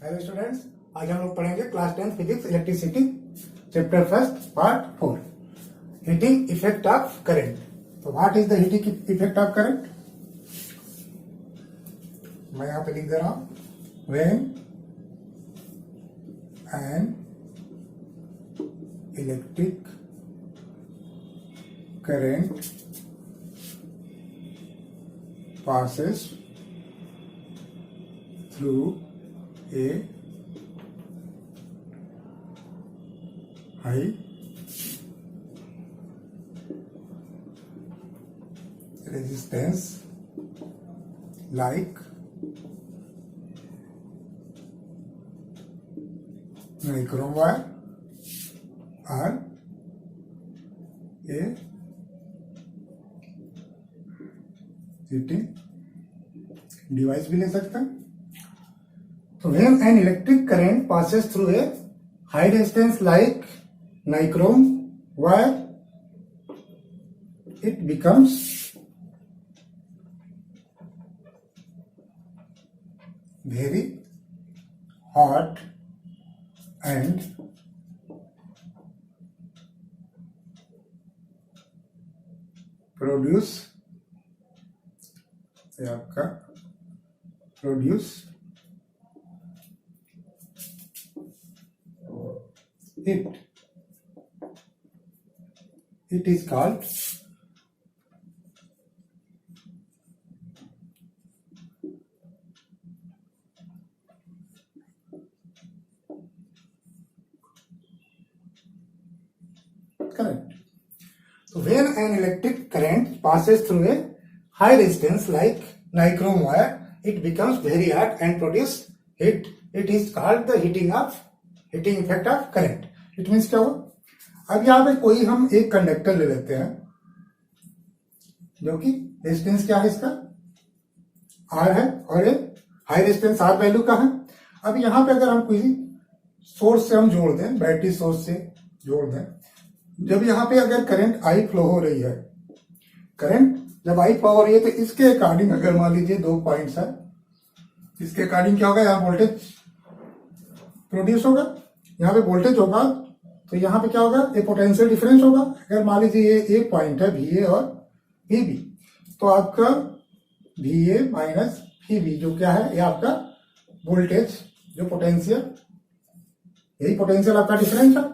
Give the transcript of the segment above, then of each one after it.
Hello students, आज हम लोग पढ़ेंगे class 10 physics electricity chapter first part 4 heating effect of current. तो what is the heating effect of current? मैं यहां पे लिख दे रहा हूं, when an electric current passes through a high resistance like nichrome wire or a heating device भी ले सकते हैं। तो when an electric current passes through a high resistance like nichrome wire, it becomes very hot and produce आपका produce it is called current. तो when an electric current passes through a high resistance like nichrome wire, it becomes very hot and produce heat. It is called the heating effect of current. It means क्या हुआ? अब यहाँ पे कोई हम एक conductor ले लेते हैं जो कि रेजिस्टेंस क्या है इसका R है और एक हाई रेजिस्टेंस R वैल्यू का है। अब यहाँ पे अगर हम कोई सोर्स से हम जोड़ दें, बैटरी सोर्स से जोड़ दें, जब यहाँ पे अगर करंट I फ्लो हो रही है, करंट जब आई फ्लो हो रही है तो इसके अकॉर्डिंग अगर मान लीजिए 2 पॉइंट्स है, इसके अकॉर्डिंग क्या होगा, यहाँ वोल्टेज प्रोड्यूस होगा, यहाँ पे वोल्टेज होगा, तो यहाँ पे क्या होगा, ये पोटेंशियल डिफरेंस होगा। अगर मान लीजिए ये एक पॉइंट है VA और VB, तो आपका VA माइनस VB जो क्या है, ये आपका वोल्टेज जो पोटेंशियल, यही पोटेंशियल आपका डिफरेंस है।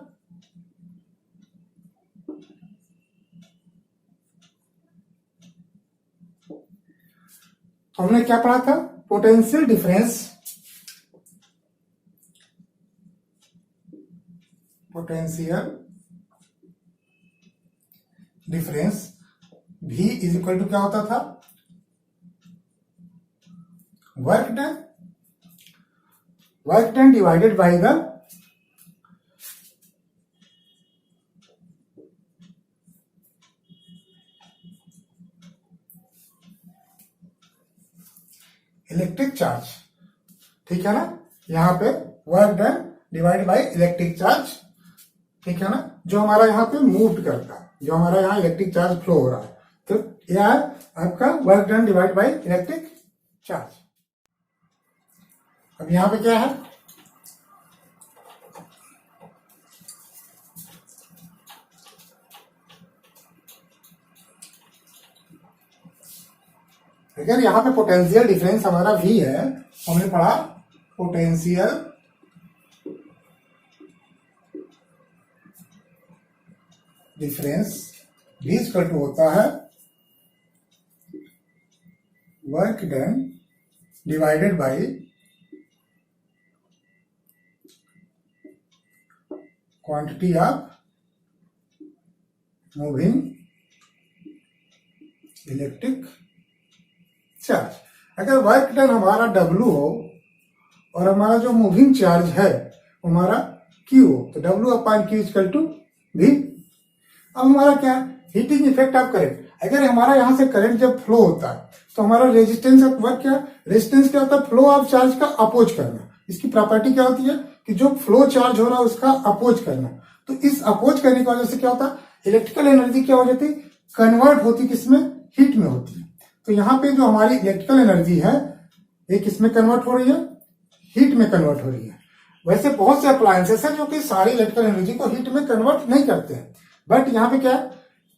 हमने क्या पढ़ा था, potential difference, V is equal to क्या होता था, work done divided by the electric charge. ठीक है ना, यहाँ पे work done divide by electric charge, ठीक है ना, जो हमारा यहाँ पे मूव करता है, जो हमारा यहाँ इलेक्ट्रिक चार्ज फ्लो हो रहा है, तो यह है आपका work done divide by electric charge. अब यहाँ पे क्या है, अगर यहाँ पे पोटेंशियल डिफरेंस हमारा V है, हमने पढ़ा potential difference V equal to होता है work done divided by quantity of moving electric charge. अगर वर्क डन हमारा W हो और हमारा जो मूविंग चार्ज है हमारा Q हो, तो W upon Q equal to V। अब हमारा क्या है, हीटिंग इफेक्ट ऑफ करंट। अगर हमारा यहां से करंट जब फ्लो होता है तो हमारा रेजिस्टेंस ऑफ वर्क क्या, रेजिस्टेंस क्या होता है, फ्लो ऑफ चार्ज का अपोज करना। इसकी प्रॉपर्टी क्या होती है कि जो फ्लो चार्ज हो रहा है उसका अपोज करना। तो इस अपोज करने की वजह से क्या होता है, इलेक्ट्रिकल एनर्जी क्या हो जाती है, कन्वर्ट होती किसमें, हीट में होती है। तो यहाँ पे जो हमारी इलेक्ट्रिकल एनर्जी है ये किसमें कन्वर्ट हो रही है, हीट में कन्वर्ट हो रही है। वैसे बहुत से अप्लायंसेस है जो कि सारी इलेक्ट्रिकल एनर्जी को हीट में कन्वर्ट नहीं करते हैं, बट यहाँ पे क्या है,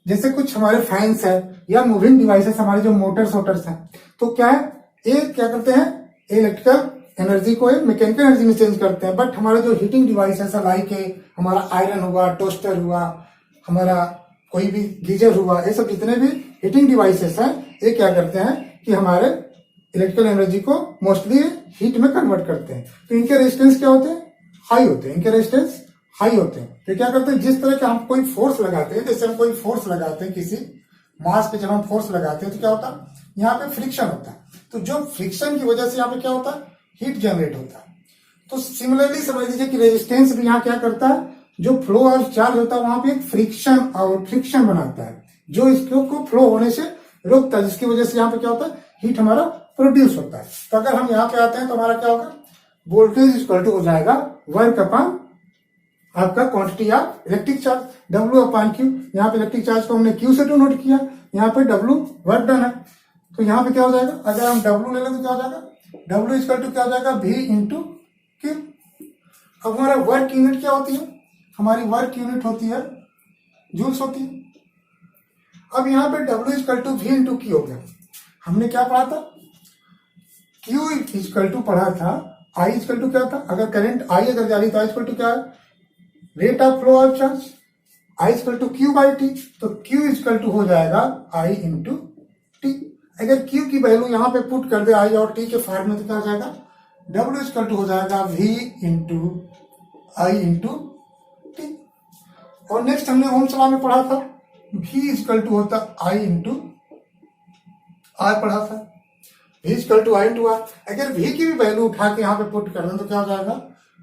जैसे कुछ हमारे फैंस है या मूविंग डिवाइसेस, हमारे जो मोटर्स वोटर्स हैं, तो क्या है, ये क्या करते हैं, इलेक्ट्रिकल एनर्जी को मैकेनिकल एनर्जी में चेंज करते हैं। बट हमारे जो हीटिंग डिवाइसेस है, लाइक हमारा आयरन हुआ, टोस्टर हुआ, हमारा कोई भी गीजर हुआ, ये सब जितने भी हीटिंग डिवाइसेस हैं, ये क्या करते हैं कि हमारे इलेक्ट्रिकल एनर्जी को मोस्टली हीट में कन्वर्ट करते हैं। तो इनके रेजिस्टेंस क्या होते हैं, हाई होते हैं, इनके रेजिस्टेंस हाई होते हैं। तो क्या करते हैं, जिस तरह का हम कोई फोर्स लगाते हैं, जैसे हम कोई फोर्स लगाते हैं किसी मास पे, जब हम फोर्स लगाते हैं तो क्या होता है, यहाँ पे फ्रिक्शन होता है। तो जो फ्रिक्शन की वजह से यहाँ पे क्या होता है, हीट जनरेट होता है। तो सिमिलरली समझ लीजिए कि रेजिस्टेंस भी यहाँ क्या करता है, जो फ्लो ऑफ चार्ज होता है वहां पे एक फ्रिक्शन बनाता है, जो इसको फ्लो होने से रोकता है, जिसकी वजह से यहाँ पे क्या होता है, हीट हमारा प्रोड्यूस होता है। तो अगर हम यहाँ पे आते हैं तो हमारा क्या होगा, वोल्टेज इक्वल टू हो जाएगा वर्क अपॉन आपका quantity of electric charge, W upon Q। यहाँ पे इलेक्ट्रिक चार्ज को हमने Q से डिनोट किया, यहाँ पे W वर्क डन है। तो यहाँ पे क्या हो जाएगा, अगर हम W ले लें तो क्या हो जाएगा, W इक्वल टू क्या हो जाएगा, V इंटू Q। अब हमारा वर्क यूनिट क्या होती है, हमारी वर्क यूनिट होती है जूल्स होती है। अब यहाँ पे W equal to V into Q हो गया। हमने क्या पढ़ा था, Q इक्वल टू पढ़ा था, I इक्वल टू क्या था, अगर करंट I अगर जा रही तो I इक्वल टू क्या है, rate of flow of charge, I equal to Q by T। तो Q इक्वल टू हो जाएगा I इंटू T। अगर Q की वैल्यू यहाँ पे पुट कर दे I और T के फॉर्म में तो क्या हो जाएगा, W इक्वल टू हो जाएगा V into I into T। और नेक्स्ट हमने ओम्स लॉ में पढ़ा था, V इक्वल टू होता I इंटू R पढ़ा था, V equal to I into R। अगर V की भी वैल्यू उठा के यहाँ पे पुट कर दें तो क्या हो जाएगा,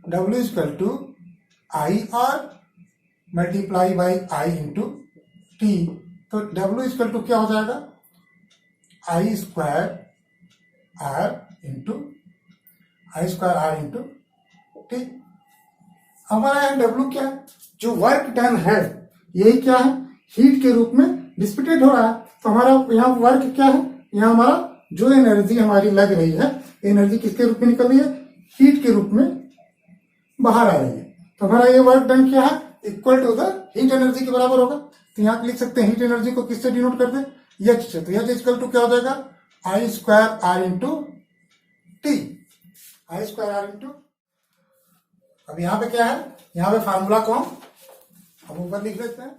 W equal to I R multiply by I into T. तो W इक्वल टू क्या हो जाएगा, I square R into T. हमारा यहाँ W क्या है, जो वर्क डन है, यही क्या है, हीट के रूप में डिसिपेटेड हो रहा है। तो हमारा यहाँ वर्क क्या है, यहाँ हमारा जो एनर्जी हमारी लग रही है, एनर्जी किसके रूप में निकल रही है, हीट के रूप में बाहर आ रही है। तो हमारा ये वर्क डन क्या है, equal to the heat energy के बराबर होगा। तो यहाँ लिख सकते हैं हीट एनर्जी को किससे डिनोट करते हैं, H से। तो H इक्वल टू क्या हो जाएगा, I square R into T, I square R into. अब यहाँ पे क्या है, यहाँ पे फार्मूला को हम ऊपर लिख लेते हैं।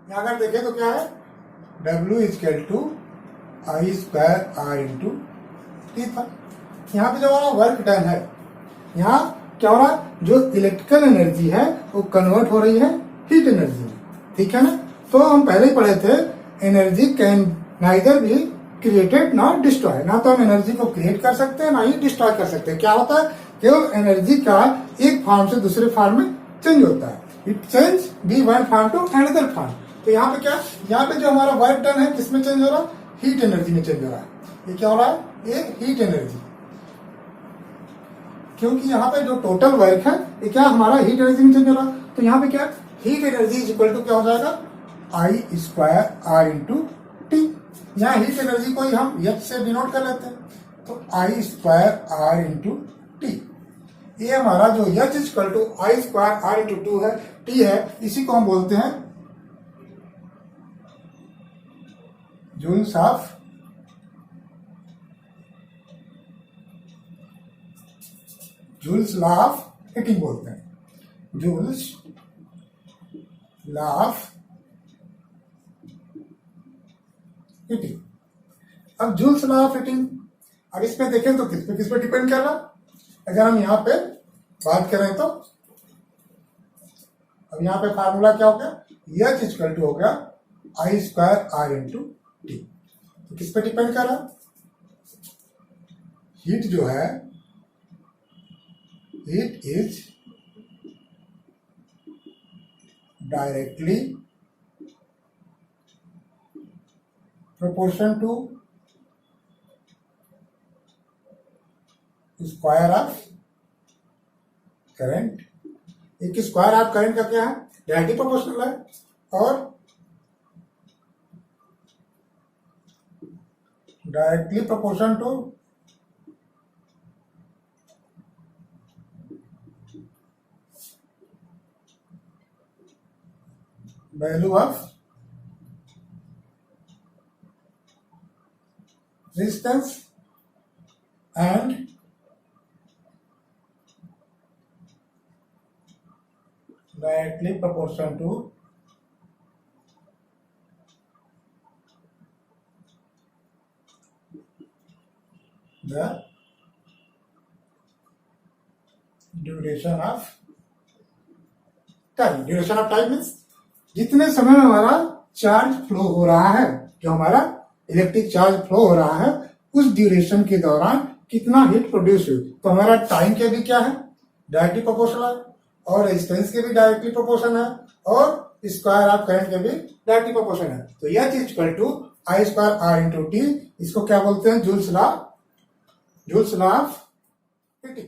यहाँ अगर देखें तो क्या है, W equal to I square R into T था। यहाँ पे जो हमारा वर्क डन है, यहाँ क्या हो रहा है, जो इलेक्ट्रिकल एनर्जी है वो कन्वर्ट हो रही है हीट एनर्जी में, ठीक है ना। तो हम पहले ही पढ़े थे, energy can neither be created not destroy, ना तो हम एनर्जी को क्रिएट कर सकते हैं ना ही डिस्ट्रॉय कर सकते हैं। क्या होता है, केवल एनर्जी का एक फॉर्म से दूसरे फॉर्म में चेंज होता है, it change be one form to another form. तो यहाँ पे क्या, यहाँ पे जो हमारा वर्क डन है किसमें चेंज हो रहा है, हीट एनर्जी में चेंज हो रहा है। ये क्या हो रहा है, ये हीट एनर्जी, क्योंकि यहाँ पे जो टोटल वर्क है ये क्या हमारा हीट एनर्जी में चेंज हो रहा है। तो यहाँ पे क्या, heat energy is equal to क्या हो जाएगा, I square R into T. यहाँ हीट एनर्जी को ही हम H से डिनोट कर लेते हैं, तो I square R into T. ये हमारा जो H equal to I square R into to है, टी है, इसी को हम बोलते हैं Joule's of Joule's law of heating बोलते हैं, जूल्स लॉ ऑफ हीटिंग। अब जूल्स लॉ ऑफ हीटिंग, अब इसमें देखें तो किस पे डिपेंड कर रहा, अगर हम यहाँ पे बात करें तो अब यहाँ पे फार्मूला क्या हो गया, H इक्वल टू हो गया I square R into T. तो किस पे डिपेंड कर रहा, हीट जो है, heat is directly proportion to square of current. एक स्क्वायर ऑफ करंट का क्या है, डायरेक्टली प्रोपोर्शनल है, और directly proportion to value of resistance and directly proportional to the duration of time. Duration of time means जितने समय में हमारा चार्ज फ्लो हो रहा है, जो हमारा इलेक्ट्रिक चार्ज फ्लो हो रहा है, उस ड्यूरेशन के दौरान कितना हीट प्रोड्यूस हुई। तो हमारा टाइम के भी क्या है, डायरेक्टली प्रोपोर्शनल है, और रेजिस्टेंस के भी डायरेक्टली प्रोपोर्शनल है, और स्क्वायर ऑफ करंट के भी डायरेक्टली प्रोपोर्शनल है। तो यह चीज equal to I square R into T, इसको क्या बोलते हैं, जूल्स लॉ ऑफ हीटिंग।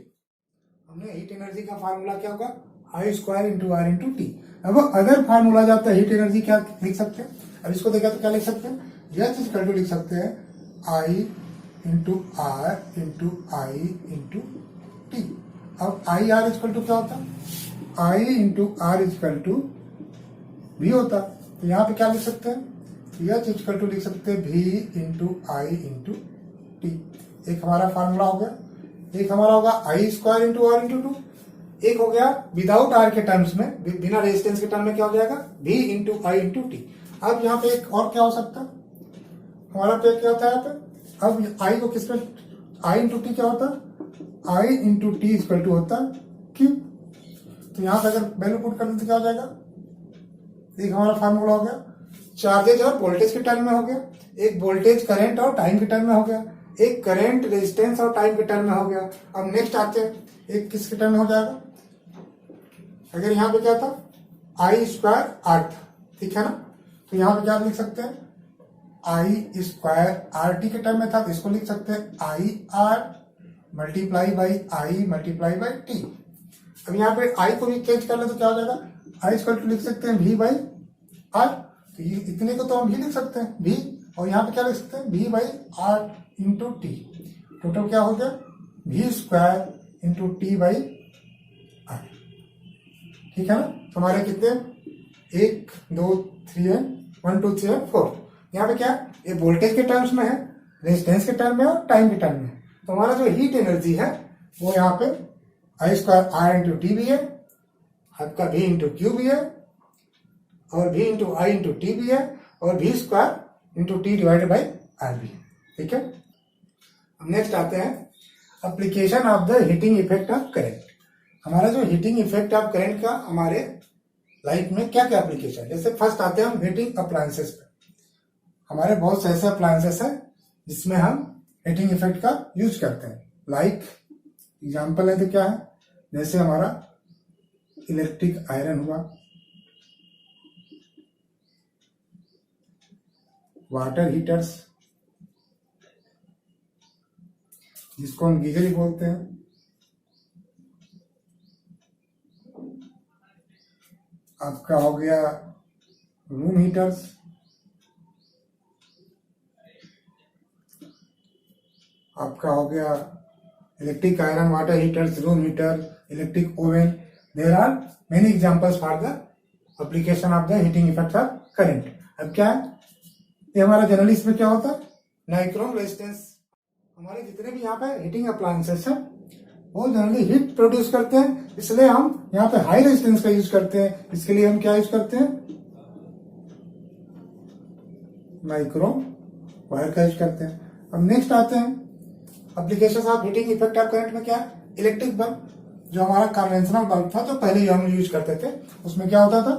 हमने हीट एनर्जी का फार्मूला क्या होगा, I square into R into T. अब अदर फार्मूला जाता है हीट एनर्जी क्या लिख सकते हैं, अब इसको देखा तो क्या लिख सकते हैं, यह चीज इक्वल टू लिख सकते हैं I into R into I into T. अब आई आर इक्वल टू क्या होता है, I into R equal to V होता। तो यहाँ पे क्या लिख सकते हैं, यह चीज इक्वल टू लिख सकते हैं V into I into T. एक हमारा फार्मूला हो गया, एक हमारा होगा I square into R into two, एक हो गया विदाउट आर के टर्म्स में, बिना रेजिस्टेंस के टर्म में क्या हो जाएगा, V into I into T. अब यहाँ पे एक और क्या हो सकता है, हमारा पे क्या होता है यहाँ पे, अब आई को किस पे, आई इंटू टी क्या होता है, I into T equal to होता है क्यू। तो यहाँ पे अगर वैल्यू पुट कर दें तो क्या हो जाएगा, एक हमारा फार्मूला हो गया चार्जेज और वोल्टेज के टर्म में हो गया, एक वोल्टेज करंट और टाइम के टर्म में हो गया, एक करंट रेजिस्टेंस और टाइम के टर्म में हो गया। अब नेक्स्ट आते हैं, एक किसके टर्म में हो जाएगा, अगर यहाँ पे क्या था, आई स्क्वायर आर था, ठीक है ना, तो यहाँ पे क्या लिख सकते हैं, आई स्क्वायर आर टी के टर्म में था, तो इसको लिख सकते हैं आई R multiply by I multiply by T. अब यहाँ पे आई को भी चेंज कर ले तो क्या हो जाएगा, आई स्क्वायर टू लिख सकते हैं वी बाई आर, तो ये इतने को तो हम भी लिख सकते हैं वी, और यहाँ पे क्या लिख सकते हैं V by R into T. Total क्या हो गया, V square into T by R, ठीक है ना। तो हमारे कितने, 1 2 3 1 2 3 4। यहाँ पे क्या, ये वोल्टेज के टर्म्स में है, रेजिस्टेंस के टर्म में और टाइम के टर्म में। तो हमारा जो हीट एनर्जी है वो यहाँ पे I square R into T भी है, आपका वी इंटू क्यू भी है, और V into I into T भी है, और V square into T divided by R भी है, ठीक है। अब नेक्स्ट आते हैं application of the heating effect of current. हमारा जो हीटिंग इफेक्ट ऑफ करंट का हमारे लाइफ में क्या क्या एप्लीकेशन, जैसे फर्स्ट आते हैं हम हीटिंग अप्लायंसेस पे। हमारे बहुत से ऐसे अप्लायंसेस हैं जिसमें हम हीटिंग इफेक्ट का यूज करते हैं, लाइक एग्जाम्पल है तो क्या है, जैसे हमारा इलेक्ट्रिक आयरन हुआ, वाटर हीटर्स जिसको हम गीजर ही बोलते हैं, आपका हो गया रूम हीटर्स, आपका हो गया electric iron, water heaters, room heater, electric oven. There are many examples for the application of the heating effect of current. अब क्या है, ये हमारा जनरली इसमें क्या होता है, नाइक्रोम रेजिस्टेंस। हमारे जितने भी यहाँ पे हीटिंग अप्लायंसेस हैं वो जनरली हीट प्रोड्यूस करते हैं, इसलिए हम यहाँ पे हाई रेजिस्टेंस का यूज करते हैं। इसके लिए हम क्या यूज करते हैं, नाइक्रोम वायर का यूज करते हैं। अब नेक्स्ट आते हैं application of heating effect of current में क्या है, इलेक्ट्रिक बल्ब। जो हमारा कन्वेंशनल बल्ब था जो पहले हम यूज करते थे, उसमें क्या होता था,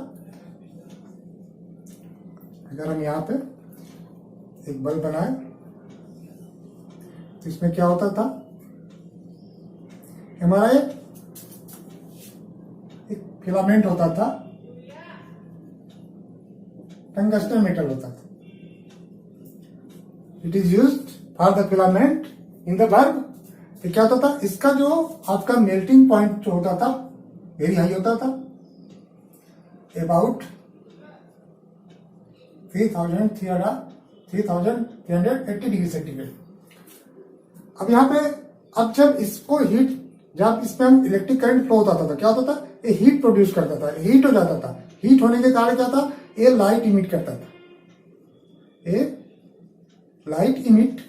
अगर हम यहाँ पे एक बल्ब बनाए तो इसमें क्या होता था, हमारा एक फिलामेंट होता था, टंगस्टन मेटल होता था। It is used for the filament in the bulb. तो क्या होता था, इसका जो आपका मेल्टिंग पॉइंट जो होता था वेरी हाई होता था, अबाउट 3380 डिग्री सेंटीग्रेड। अब यहाँ पे अब जब इसको हीट, जब इसमें हम इलेक्ट्रिक करंट फ्लो होता था, क्या होता था, ये हीट प्रोड्यूस करता था, हीट हो जाता था। हीट होने के कारण क्या था, ये लाइट इमिट करता था, ये लाइट इमिट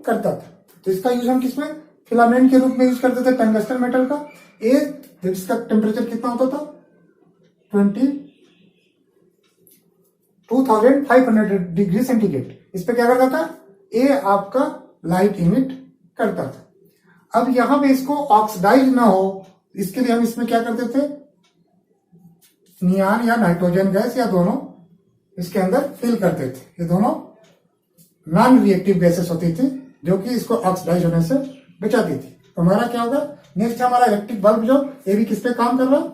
करता था। तो इसका यूज हम किसमें, फिलामेंट के रूप में यूज करते थे टंगस्टन मेटल का। ये जब इसका टेम्परेचर कितना होता था 22,500 डिग्री सेंटीग्रेड, इस पे क्या करता था, ये आपका लाइट इमिट करता था। अब यहां पे इसको ऑक्सीडाइज ना हो, इसके लिए हम इसमें क्या करते थे, नियान या नाइट्रोजन गैस या दोनों इसके अंदर फिल करते थे। ये दोनों नॉन रिएक्टिव गैसेस होती थी जो कि इसको ऑक्सीडाइज होने से बचाती थी। तो हमारा क्या होगा, नेक्स्ट हमारा इलेक्ट्रिक बल्ब, जो ये भी किस पे काम कर रहा है,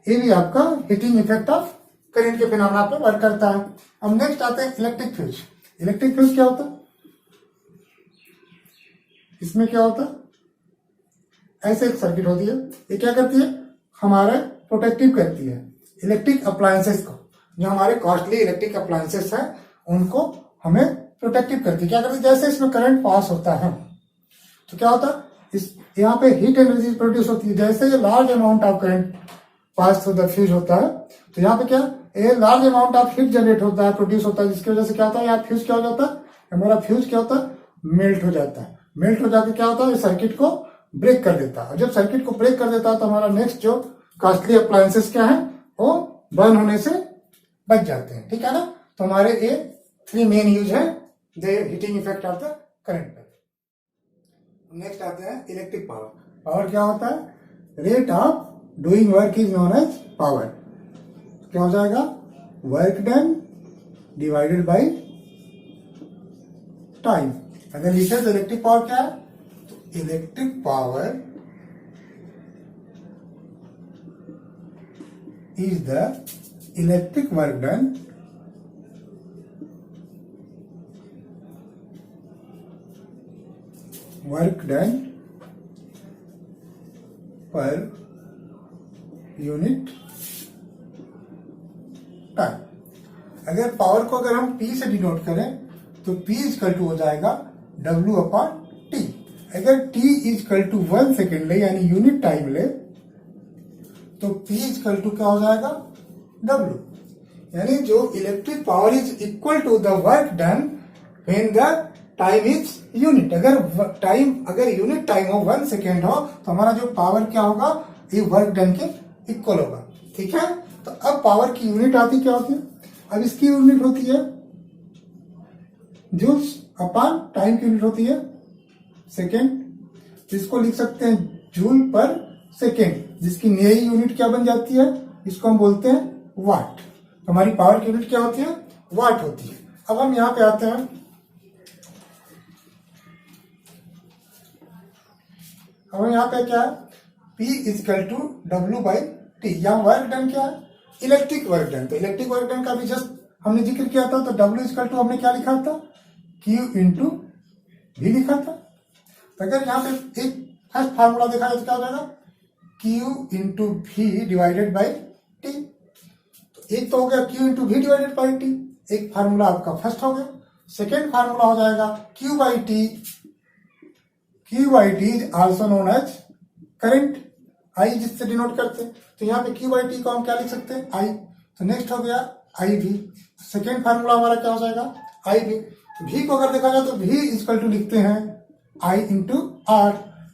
ये भी आपका हीटिंग इफेक्ट ऑफ करंट के फिनोमेना पे वर्क करता है। अब नेक्स्ट आते हैं इलेक्ट्रिक फ्यूज। इलेक्ट्रिक फ्यूज क्या होता है, इसमें क्या होता है, ऐसे एक सर्किट होती है, ये क्या करती है, हमारा प्रोटेक्टिव करती है इलेक्ट्रिक अप्लायंसेस को। जो हमारे कॉस्टली इलेक्ट्रिक अप्लायंसेस हैं उनको हमें प्रोटेक्टिव करती है। क्या करती है, जैसे इसमें करंट पास होता है तो क्या होता है, इस यहाँ पे हीट एनर्जी प्रोड्यूस होती है। जैसे ये large amount of current pass through the fuse होता है तो यहाँ पे क्या, ये large amount of heat generate होता है, प्रोड्यूस होता है, जिसकी वजह से क्या होता है, यहाँ फ्यूज क्या हो जाता है, हमारा फ्यूज क्या होता है, मेल्ट हो जाता है। मेल्ट हो जाकर क्या होता है, सर्किट को ब्रेक कर देता है। और जब सर्किट को ब्रेक कर देता है तो हमारा नेक्स्ट जो कॉस्टली अप्लायंसेस क्या है, वो बर्न होने से बच जाते हैं। ठीक है ना। तो हमारे ये 3 मेन यूज है the heating effect of the current. Next आते हैं इलेक्ट्रिक पावर। पावर क्या होता है, rate of doing work is known as power. क्या हो जाएगा, work done divided by time. अगर लिखे तो इलेक्ट्रिक पावर क्या है, तो electric power is the electric work done per unit time. अगर पावर को अगर हम P से डिनोट करें तो P इजकल टू हो जाएगा W अपॉन T। अगर T इजकल टू 1 सेकेंड ले यानी यूनिट टाइम ले तो P इजकल टू क्या हो जाएगा, W। यानी जो electric power is equal to the work done when the time is unit. अगर यूनिट टाइम हो 1 सेकेंड हो तो हमारा जो पावर क्या होगा, ये वर्क डन के इक्वल होगा। ठीक है। तो अब पावर की यूनिट आती क्या होती है, अब इसकी यूनिट होती है जूल्स अपॉन टाइम की यूनिट होती है सेकेंड। इसको लिख सकते हैं जूल पर सेकेंड, जिसकी नई यूनिट क्या बन जाती है, इसको हम बोलते हैं वाट। तो हमारी पावर की यूनिट क्या होती है, वाट होती है। अब हम यहां पे आते हैं, अब यहाँ पे क्या है, P equal to W by T। यहाँ वर्क डन क्या है, इलेक्ट्रिक वर्क डन। तो इलेक्ट्रिक वर्क डन का भी जस्ट हमने जिक्र किया था, तो W इजकल टू हमने क्या लिखा था, Q इंटू V लिखा था। तो अगर यहाँ पे एक फर्स्ट फार्मूला देखा जाए तो क्या हो जाएगा, Q into V divided by T। तो एक तो हो गया Q into V divided by T, एक फार्मूला आपका फर्स्ट हो गया। सेकेंड फार्मूला हो जाएगा Q by T। Q by T is also known as current, I जिससे डिनोट करते हैं। तो यहाँ पे Q बाई T को हम क्या लिख सकते हैं, I। तो नेक्स्ट हो गया IV। सेकेंड फार्मूला हमारा क्या हो जाएगा, IV। V को अगर देखा जाए तो V इजकल टू लिखते हैं I इंटू R।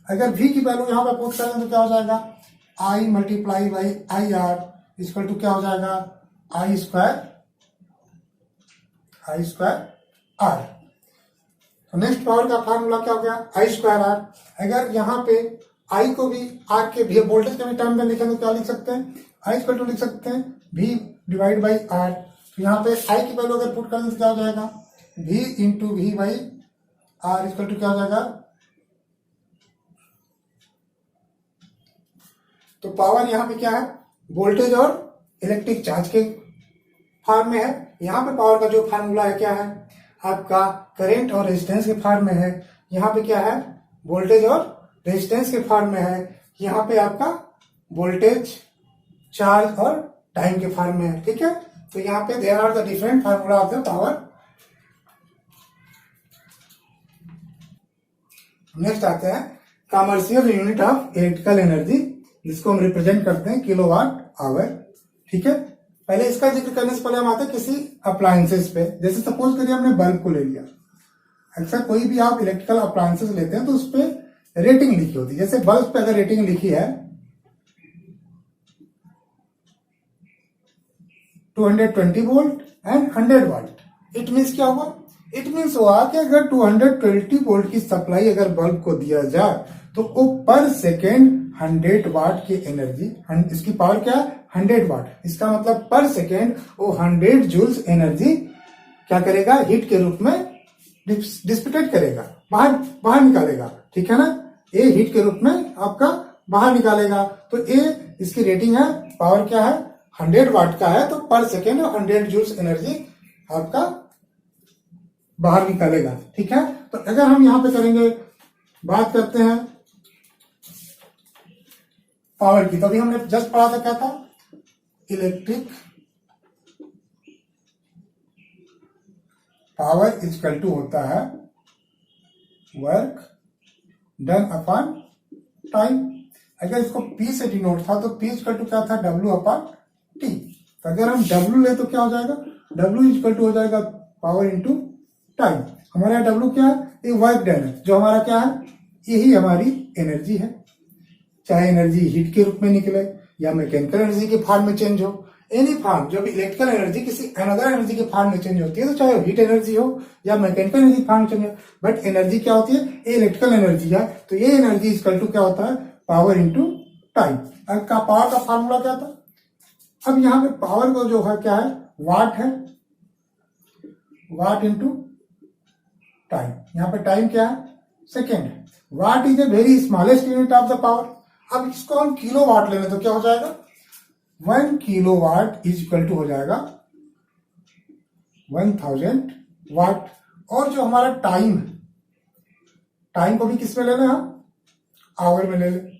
अगर V की वैल्यू यहाँ पे पुट करें तो क्या हो जाएगा, I multiply by IR equal to क्या हो जाएगा, I स्क्वायर R। तो नेक्स्ट पावर का फार्मूला क्या हो गया, I स्क्वायर R। अगर यहाँ पे I को भी R के भी वोल्टेज के भी टर्म में लिखें तो क्या लिख सकते हैं, I इक्वल टू लिख सकते हैं V डिवाइड बाई R। तो यहाँ पे I की वैल्यू अगर पुट करें तो क्या हो जाएगा, V into V by R equal to क्या हो जाएगा। तो पावर यहाँ पे क्या है, वोल्टेज और इलेक्ट्रिक चार्ज के फॉर्म में है। यहाँ पे पावर का जो फार्मूला है क्या है, आपका करंट और रेजिस्टेंस के फॉर्म में है। यहाँ पे क्या है, वोल्टेज और रेजिस्टेंस के फॉर्म में है। यहाँ पे आपका वोल्टेज, चार्ज और टाइम के फॉर्म में है। ठीक है। तो यहाँ पे there are the different formula of the power. Next आते हैं commercial unit of electrical energy, जिसको हम रिप्रेजेंट करते हैं किलोवाट आवर। ठीक है। पहले इसका जिक्र करने से पहले हम आते हैं किसी अप्लायंसेस पे। जैसे सपोज करिए हमने बल्ब को ले लिया। अक्सर कोई भी आप इलेक्ट्रिकल अप्लायंसेस लेते हैं तो उस पर रेटिंग लिखी होती है। जैसे बल्ब पे अगर रेटिंग लिखी है 220 volt and 100 watt, it means क्या हुआ? इट मीन्स हुआ कि अगर 220 वोल्ट की सप्लाई अगर बल्ब को दिया जाए तो वो पर सेकेंड 100 वाट की एनर्जी, इसकी पावर क्या है? 100 वाट। इसका मतलब पर सेकेंड वो 100 जूल्स एनर्जी क्या करेगा? हीट के रूप में डिसिपेट करेगा, बाहर निकालेगा। ठीक है ना? ये हीट के रूप में आपका बाहर निकालेगा। तो ये इसकी रेटिंग है, पावर क्या है? 100 वाट का है, तो पर सेकेंड 100 जूल्स एनर्जी आपका बाहर निकालेगा। ठीक है? तो अगर हम यहां पे करेंगे, बात करते हैं पावर की, तो अभी हमने जस्ट पढ़ा था क्या था? इलेक्ट्रिक पावर इक्वल टू होता है वर्क डन अपॉन टाइम। अगर इसको P से डिनोट था तो P इक्वल टू क्या था? W upon T। तो अगर हम W ले तो क्या हो जाएगा? W इक्वल टू हो जाएगा पावर इंटू टाइम। हमारा W क्या है? ये वर्क डन है, जो हमारा क्या है? यही हमारी एनर्जी है। चाहे एनर्जी हीट के रूप में निकले या मैकेनिकल एनर्जी के फॉर्म में चेंज हो, एनी फॉर्म, जब इलेक्ट्रिकल एनर्जी किसी अनदर एनर्जी के फॉर्म में चेंज होती है, तो चाहे हीट एनर्जी हो या मैकेनिकल एनर्जी फॉर्म में चेंज हो, बट एनर्जी क्या होती है? ये इलेक्ट्रिकल एनर्जी है। तो ये एनर्जी इक्वल टू क्या होता है? Power into time. अब का पावर का फॉर्मूला क्या था? अब यहाँ पे पावर को जो है क्या है? वाट है, वाट इंटू टाइम। यहाँ पे टाइम क्या है? सेकेंड है। What is a very smallest unit of the power. अब इसको हम किलो वाट ले लें तो क्या हो जाएगा? 1 kilo watt is equal to हो जाएगा 1000 वाट। और जो हमारा टाइम है, टाइम को भी किस में ले लें हम? आवर में ले लें।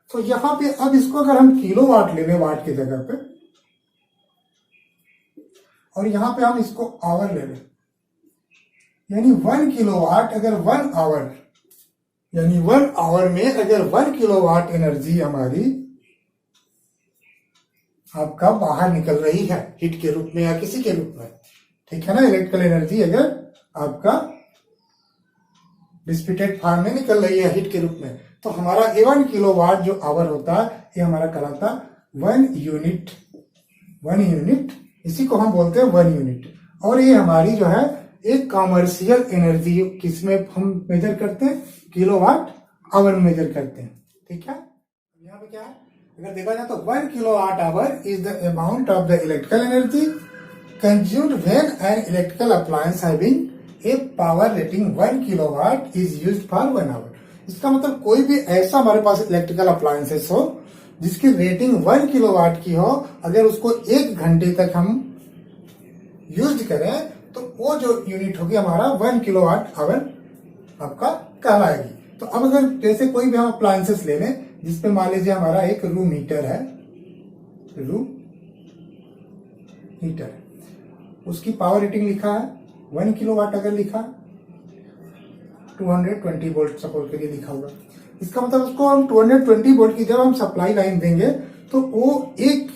तो यहां पे अब इसको अगर हम किलो वाट ले लें वाट की जगह पे, और यहां पे हम इसको आवर ले लें, यानी 1 किलो वाट अगर 1 आवर, यानी 1 आवर में अगर 1 किलो वाट एनर्जी हमारी आपका बाहर निकल रही है हीट के रूप में या किसी के रूप में, ठीक है ना? इलेक्ट्रिकल एनर्जी अगर आपका डिसिपेटेड फॉर्म में निकल रही है हीट के रूप में, तो हमारा 1 किलो वाट जो आवर होता है, ये हमारा कहलाता 1 यूनिट। 1 यूनिट, इसी को हम बोलते हैं 1 यूनिट। और ये हमारी जो है एक कॉमर्शियल एनर्जी किसमें हम मेजर करते हैं? किलो वाट आवर में मेजर करते हैं। ठीक है? यहाँ पे क्या है? अगर देखा जाए तो 1 kilowatt hour is the amount of the electrical energy consumed when an electrical appliance having a power rating 1 kilowatt is used for 1 hour. इसका मतलब कोई भी ऐसा हमारे पास इलेक्ट्रिकल अप्लायंसेस हो जिसकी रेटिंग 1 किलोवाट की हो, अगर उसको 1 घंटे तक हम यूज करें तो वो जो यूनिट होगी हमारा 1 किलोवाट आवर आपका कहलाएगी। तो अब अगर जैसे कोई भी हम अप्लायंसेस ले लें, जिसपे मान लीजिए हमारा एक रूम हीटर है, रूम हीटर, उसकी पावर रेटिंग लिखा है 1 किलोवाट, अगर लिखा 220 वोल्ट सपोज करिए लिखा होगा, इसका मतलब उसको हम 220 वोल्ट की जब हम सप्लाई लाइन देंगे तो वो एक,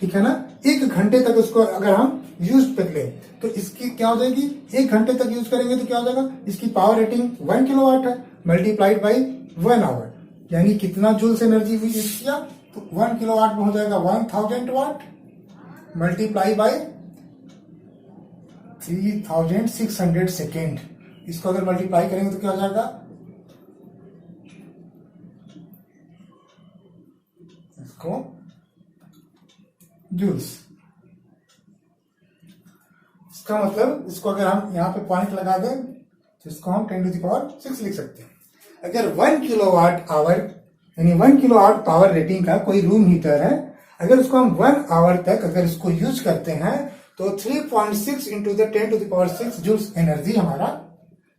ठीक है ना, 1 घंटे तक उसको अगर हम यूज कर ले तो इसकी क्या हो जाएगी? 1 घंटे तक यूज करेंगे तो क्या हो जाएगा? इसकी पावर रेटिंग 1 किलोवाट है, मल्टीप्लाइड बाई 1 आवर, यानी कितना जूल्स एनर्जी हुई यूज किया? तो 1 किलोवाट में हो जाएगा 1000 वाट मल्टीप्लाई बाई 3600 सेकेंड। इसको अगर मल्टीप्लाई करेंगे तो क्या हो जाएगा? इसको जूल्स। इसका मतलब इसको अगर हम यहां पे पॉइंट लगा दें तो इसको हम 10⁶ लिख सकते हैं। अगर 1 किलोवाट आवर यानी 1 किलोवाट पावर रेटिंग का कोई रूम हीटर है, अगर उसको हम 1 आवर तक अगर इसको यूज करते हैं तो 3.6 इंटू द 10⁶ जूल्स एनर्जी हमारा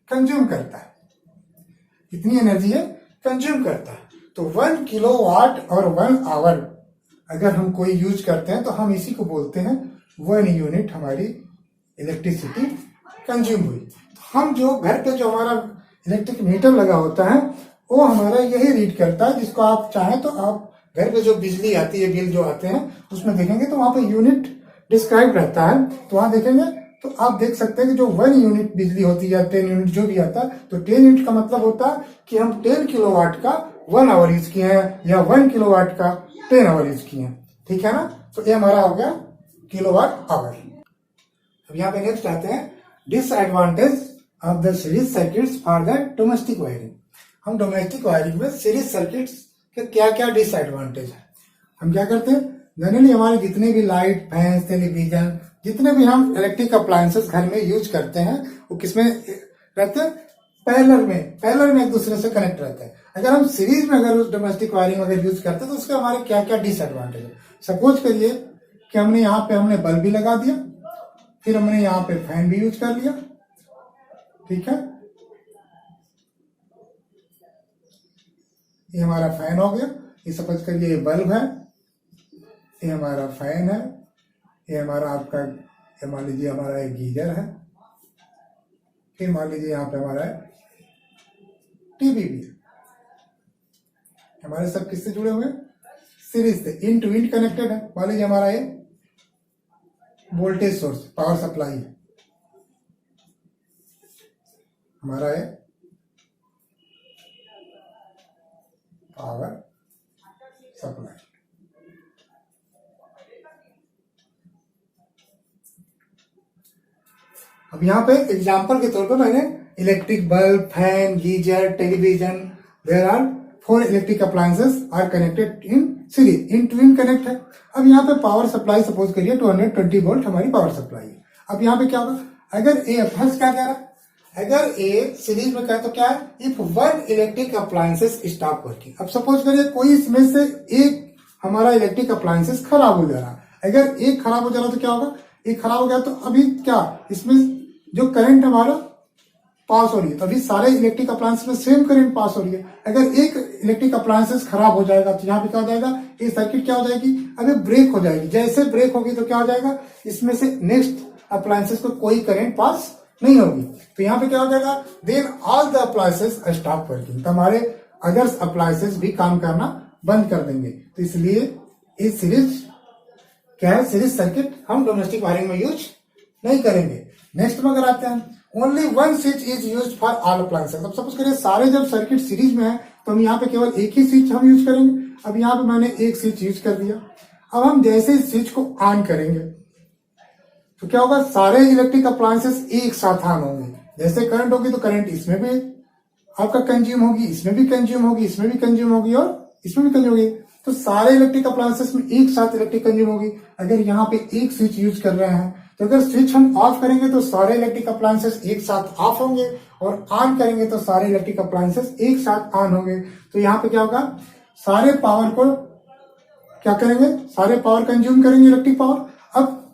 कंज्यूम करता है। कितनी एनर्जी है? कंज्यूम करता है। तो 1 किलोवाट और 1 आवर अगर हम कोई यूज करते हैं तो हम इसी को बोलते हैं 1 यूनिट हमारी इलेक्ट्रिसिटी कंज्यूम हुई। तो हम जो घर पे जो हमारा इलेक्ट्रिक मीटर लगा होता है वो हमारा यही रीड करता है, जिसको आप चाहें तो आप घर पे जो बिजली आती है, बिल जो आते हैं, उसमें देखेंगे तो वहां पे यूनिट डिस्क्राइब रहता है। तो वहां देखेंगे तो आप देख सकते हैं कि जो 1 यूनिट बिजली होती है या 10 यूनिट जो भी आता है, तो 10 यूनिट का मतलब होता है कि हम 10 किलोवाट का 1 आवर यूज किए हैं या 1 किलोवाट का 10 आवर यूज किए हैं। ठीक है ना। तो ये हमारा हो गया किलोवाट आवर। अब यहाँ पे नेक्स्ट आते हैं disadvantage of the series circuits for the domestic wiring. हम डोमेस्टिक वायरिंग में सीरीज सर्किट्स के क्या क्या डिसएडवांटेज है। हम क्या करते हैं, जनरली हमारे जितने भी लाइट, फैन, टेलीविजन, जितने भी हम इलेक्ट्रिक अप्लायंसेस घर में यूज करते हैं वो किसमें रहते हैं, पैरेलल में एक दूसरे से कनेक्ट रहते हैं। अगर हम सीरीज में अगर डोमेस्टिक वायरिंग अगर यूज करते हैं तो उसके हमारे क्या क्या डिसएडवांटेज है। सपोज करिए कि हमने यहाँ पे हमने बल्ब भी लगा दिया, फिर हमने यहाँ पे फैन भी यूज कर लिया। ठीक है, ये हमारा फैन हो गया, ये सपोज करिए ये बल्ब है, ये हमारा फैन है, ये हमारा आपका, ये मान लीजिए हमारा एक गीजर है, फिर मान लीजिए यहाँ पे हमारा टीवी भी है। हमारे सब किससे जुड़े हुए हैं, सीरीज से, इन टू इन कनेक्टेड है। मान लीजिए हमारा ये वोल्टेज सोर्स पावर सप्लाई है, हमारा है पावर सप्लाई। अब यहाँ पे एग्जांपल के तौर पे मैंने electric bulb, fan, geyser, television, there are 4 electric appliances are connected in series, in to in connect है। अब यहाँ पे पावर सप्लाई सपोज करिए 220 वोल्ट हमारी पावर सप्लाई है। अब यहाँ पे क्या होगा, अगर ए फर्स्ट क्या कह रहा है, अगर ए सीरीज में कहे तो क्या है, if 1 electric appliances stop working. अब सपोज करिए कोई इसमें से एक हमारा इलेक्ट्रिक अप्लायंसेस खराब हो जा रहा है। अगर एक खराब हो जा रहा तो क्या होगा, एक खराब हो गया तो अभी क्या इसमें जो करंट हमारा पास हो रही है, तो अभी सारे इलेक्ट्रिक अप्लायंसेस में सेम करंट पास हो रही है। अगर एक इलेक्ट्रिक अप्लायंसेस खराब हो जाएगा तो यहाँ पे क्या हो जाएगा, ये सर्किट क्या हो जाएगी, अभी ब्रेक हो जाएगी। जैसे ब्रेक होगी तो क्या हो जाएगा, इसमें से नेक्स्ट अप्लायंसेस को कोई करंट पास नहीं होगी। तो यहाँ पे क्या हो जाएगा, then all the appliances stop working, तो हमारे अदर्स अप्लायंसेस भी काम करना बंद कर देंगे। तो इसलिए इस सीरीज क्या है, सीरीज सर्किट हम डोमेस्टिक वायरिंग में यूज नहीं करेंगे। नेक्स्ट में अगर आते हैं, only 1 switch is used for all appliances. अब सपोज करिए सारे जब सर्किट सीरीज में है तो हम यहाँ पे केवल एक ही स्विच हम यूज करेंगे। अब यहाँ पे मैंने एक स्विच यूज कर दिया। अब हम जैसे इस स्विच को ऑन करेंगे तो क्या होगा, सारे इलेक्ट्रिक अप्लायंसेस एक साथ ऑन होंगे। जैसे करंट होगी तो करंट इसमें भी आपका कंज्यूम होगी, इसमें भी कंज्यूम होगी, इसमें भी कंज्यूम होगी और इसमें भी कंज्यूम होगी। तो सारे इलेक्ट्रिक अप्लायंसेस में एक साथ इलेक्ट्रिक कंज्यूम होगी। अगर यहाँ पे एक स्विच यूज कर रहे हैं तो अगर स्विच हम ऑफ करेंगे तो सारे इलेक्ट्रिक अप्लायंसेस एक साथ ऑफ होंगे और ऑन करेंगे तो सारे इलेक्ट्रिक अप्लायंसेस एक साथ ऑन होंगे। तो यहाँ पे क्या होगा, सारे पावर को क्या करेंगे, सारे पावर कंज्यूम करेंगे इलेक्ट्रिक पावर।